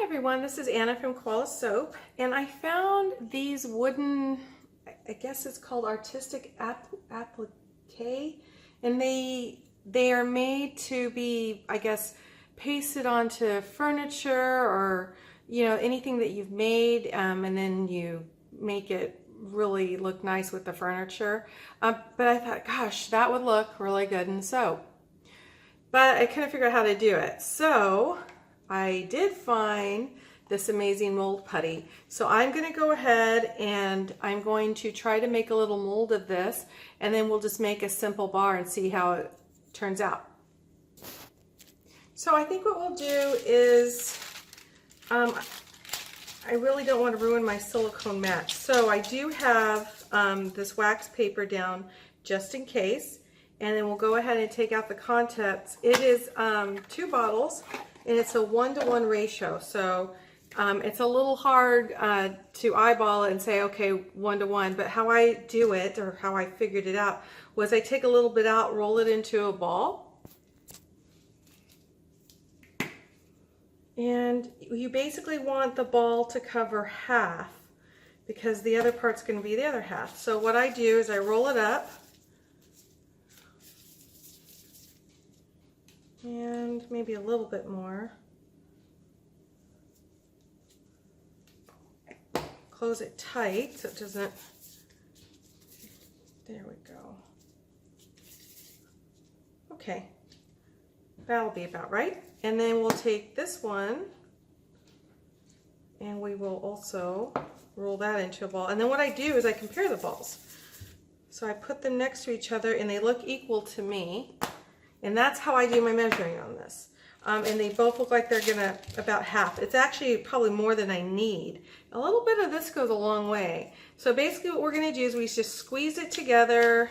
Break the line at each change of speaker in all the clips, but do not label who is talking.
everyone, this is Anna from Koala Soap, and I found these wooden, I guess it's called artistic applique, and they are made to be, I guess, pasted onto furniture or, you know, anything that you've made, and then you make it really look nice with the furniture. But I thought, gosh, that would look really good in soap. But I couldn't figure out how to do it. So I did find this amazing mold putty. So I'm going to go ahead and I'm going to try to make a little mold of this, and then we'll just make a simple bar and see how it turns out. So I think what we'll do is, I really don't want to ruin my silicone mat. So I do have this wax paper down just in case. And then we'll go ahead and take out the contents. It is 2 bottles, and it's a 1-to-1 ratio. So it's a little hard to eyeball it and say, okay, 1-to-1. But how I do it, or how I figured it out, was I take a little bit out, roll it into a ball. And you basically want the ball to cover half, because the other part's going to be the other half. So what I do is I roll it up. And maybe a little bit more. Close it tight so it doesn't, there we go. Okay, that'll be about right. And then we'll take this one and we will also roll that into a ball. And then what I do is I compare the balls. So I put them next to each other and they look equal to me. And that's how I do my measuring on this. And they both look like they're gonna about half. It's actually probably more than I need. A little bit of this goes a long way. So basically what we're gonna do is we just squeeze it together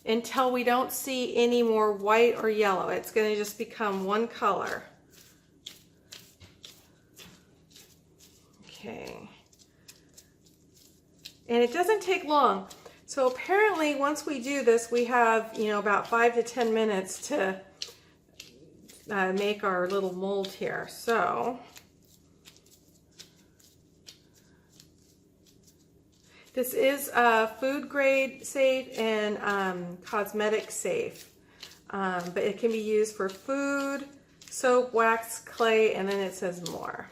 until we don't see any more white or yellow. It's gonna just become one color. Okay. And it doesn't take long. So apparently once we do this, we have, you know, about 5 to 10 minutes to make our little mold here. So this is food grade safe and cosmetic safe, but it can be used for food, soap, wax, clay, and then it says more.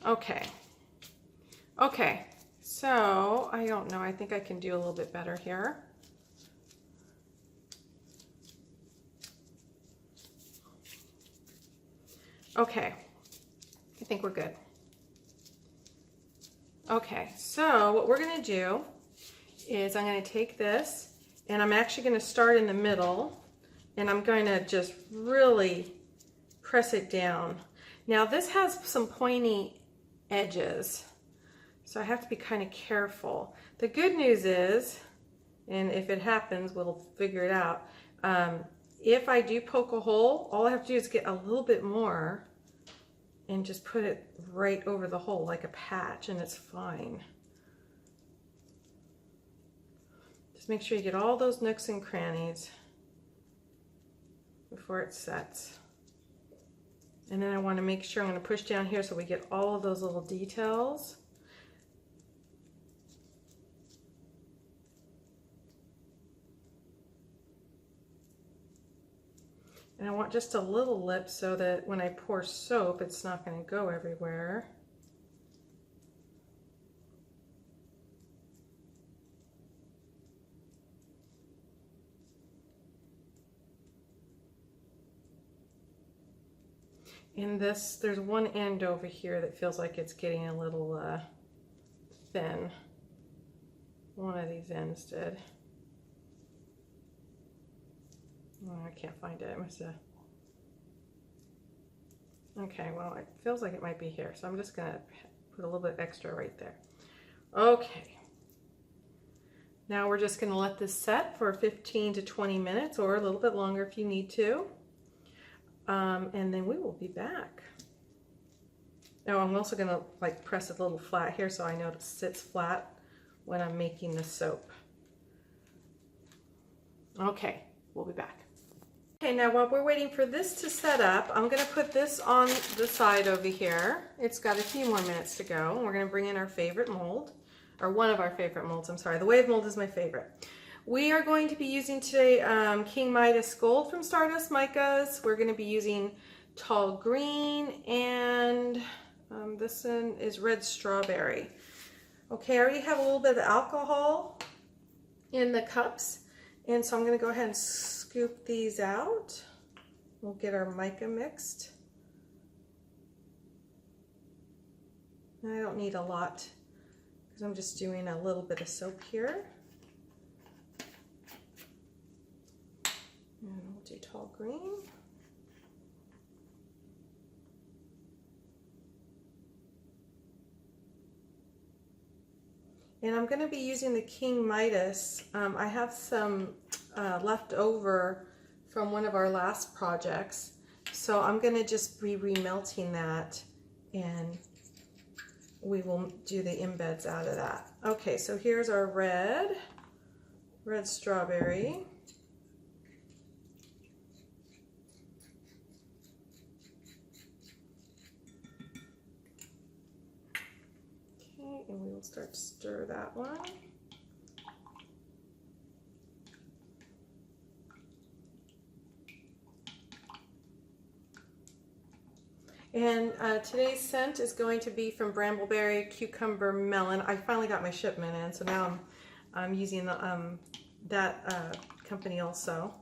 Okay. Okay. So, I don't know, I think I can do a little bit better here. Okay, I think we're good. Okay, so what we're gonna do is I'm gonna take this and I'm actually gonna start in the middle and I'm going to just really press it down. Now this has some pointy edges, so I have to be kind of careful. The good news is, and if it happens, we'll figure it out. If I do poke a hole, all I have to do is get a little bit more and just put it right over the hole like a patch, and it's fine. Just make sure you get all those nooks and crannies before it sets. And then I want to make sure I'm going to push down here so we get all of those little details. And I want just a little lip so that when I pour soap, it's not going to go everywhere. And this, there's one end over here that feels like it's getting a little thin. One of these ends did. Oh, I can't find it. I must have. Okay, well, it feels like it might be here, so I'm just gonna put a little bit extra right there. Okay. Now we're just gonna let this set for 15 to 20 minutes, or a little bit longer if you need to. And then we will be back. Now I'm also gonna like press it a little flat here so I know it sits flat when I'm making the soap. Okay, we'll be back. Okay, now while we're waiting for this to set up, I'm going to put this on the side over here. It's got a few more minutes to go. We're going to bring in our favorite mold, or one of our favorite molds, I'm sorry. The wave mold is my favorite. We are going to be using today King Midas Gold from Stardust Micas. We're going to be using Tall Green, and this one is Red Strawberry. Okay, I already have a little bit of alcohol in the cups, and so I'm going to go ahead and scoop these out. We'll get our mica mixed. And I don't need a lot because I'm just doing a little bit of soap here. And we'll do Tall Green. And I'm going to be using the King Midas. I have some left over from one of our last projects. So I'm going to just be remelting that, and we will do the embeds out of that. Okay, so here's our red strawberry. And we will start to stir that one. And today's scent is going to be from Brambleberry, Cucumber, Melon. I finally got my shipment in, so now I'm using the, that company also.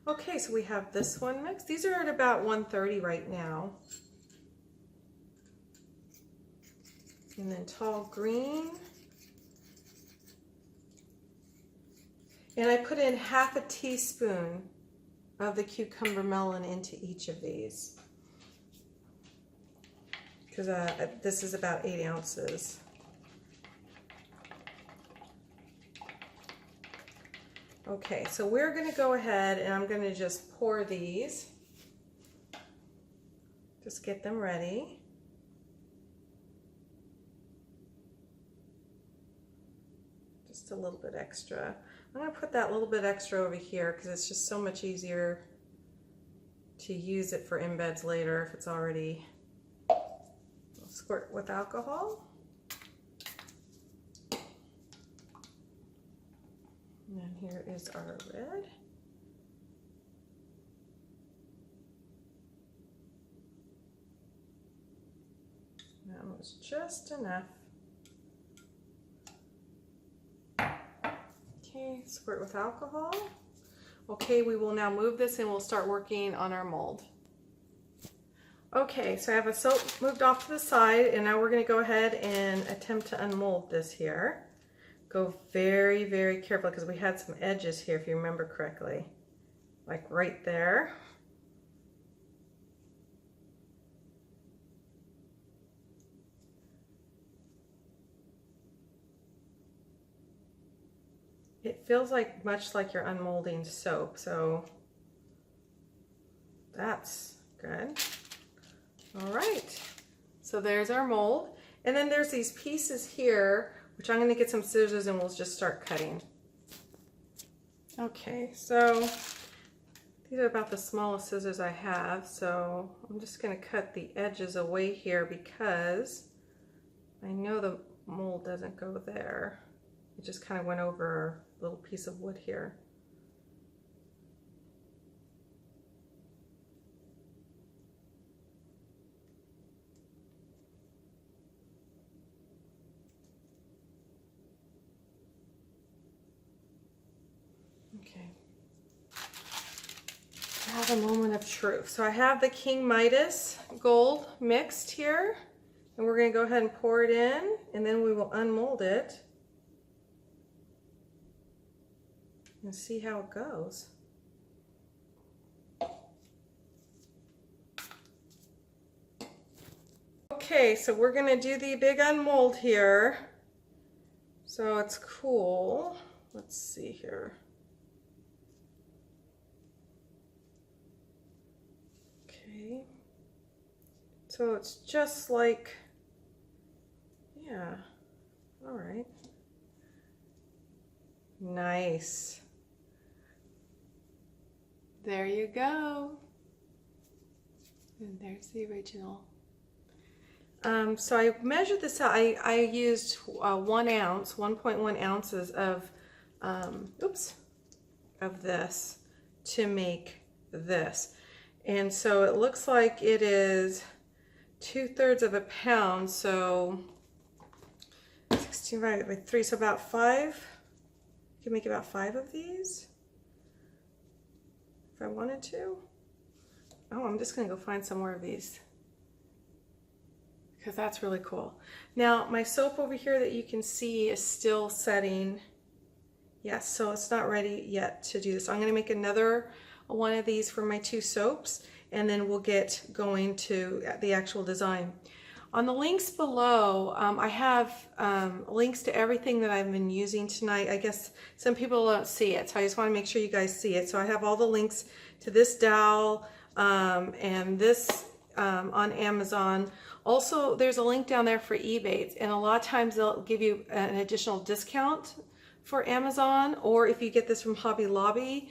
Okay, so we have this one mixed. These are at about 130 right now. And then Tall Green. And I put in half a teaspoon of the Cucumber Melon into each of these, because this is about 8 ounces. Okay, so we're going to go ahead and I'm going to just pour these. Just get them ready. Just a little bit extra. I'm going to put that little bit extra over here because it's just so much easier to use it for embeds later if it's already. I'll squirt with alcohol. And then here is our red. That was just enough. Okay, squirt with alcohol. Okay, we will now move this and we'll start working on our mold. Okay, so I have a soap moved off to the side, and now we're going to go ahead and attempt to unmold this here. Go very, very carefully because we had some edges here, if you remember correctly, like right there. It feels like much like you're unmolding soap, so that's good. All right, so there's our mold. And then there's these pieces here, which I'm going to get some scissors and we'll just start cutting. Okay, so these are about the smallest scissors I have, so I'm just going to cut the edges away here because I know the mold doesn't go there. It just kind of went over a little piece of wood here. Okay. I have a moment of truth. So I have the King Midas Gold mixed here, and we're going to go ahead and pour it in, and then we will unmold it and see how it goes. Okay, so we're going to do the big unmold here. So it's cool. Let's see here. Okay. So it's just like, yeah, all right. Nice. There you go. And there's the original. So I measured this out. I used 1 ounce, 1.1 ounces of, of this to make this. And so it looks like it is 2/3 of a pound. So 16 divided by 3, so about 5. You can make about 5 of these if I wanted to. Oh, I'm just gonna go find some more of these because that's really cool. Now my soap over here that you can see is still setting. Yes, so it's not ready yet to do this. I'm gonna make another one of these for my 2 soaps, and then we'll get going to the actual design. On the links below, I have links to everything that I've been using tonight. I guess some people don't see it, so I just want to make sure you guys see it. So I have all the links to this dowel and this on Amazon. Also, there's a link down there for EBATES, and a lot of times they'll give you an additional discount for Amazon, or if you get this from Hobby Lobby,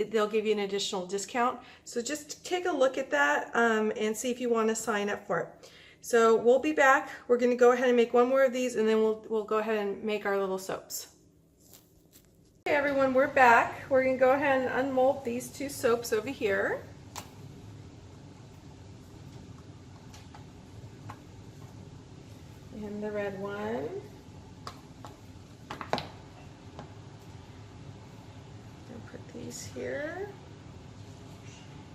they'll give you an additional discount. So just take a look at that and see if you want to sign up for it. So we'll be back. We're going to go ahead and make one more of these, and then we'll go ahead and make our little soaps. Okay, everyone, we're back. We're going to go ahead and unmold these 2 soaps over here. And the red one. These here.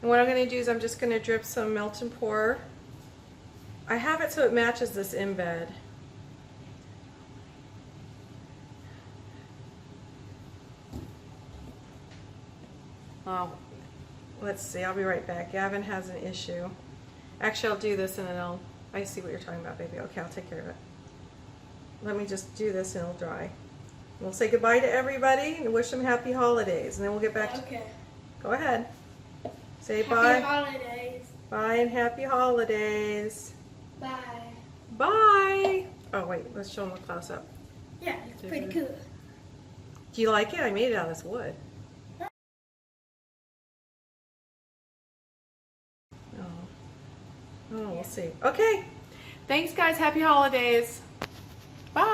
And what I'm going to do is I'm just going to drip some melt and pour. I have it so it matches this embed. Oh, let's see, I'll be right back. Gavin has an issue. Actually, I'll do this and then I see what you're talking about, baby. Okay, I'll take care of it. Let me just do this and it'll dry. We'll say goodbye to everybody and wish them happy holidays, and then we'll get back to...
Okay.
Go ahead. Say
happy
bye.
Holidays.
Bye and happy holidays.
Bye.
Bye. Oh, wait. Let's show them a close-up.
Yeah, it's pretty cool.
Do you like it? I made it out of this wood. Oh. Oh, we'll see. Okay. Thanks, guys. Happy holidays. Bye.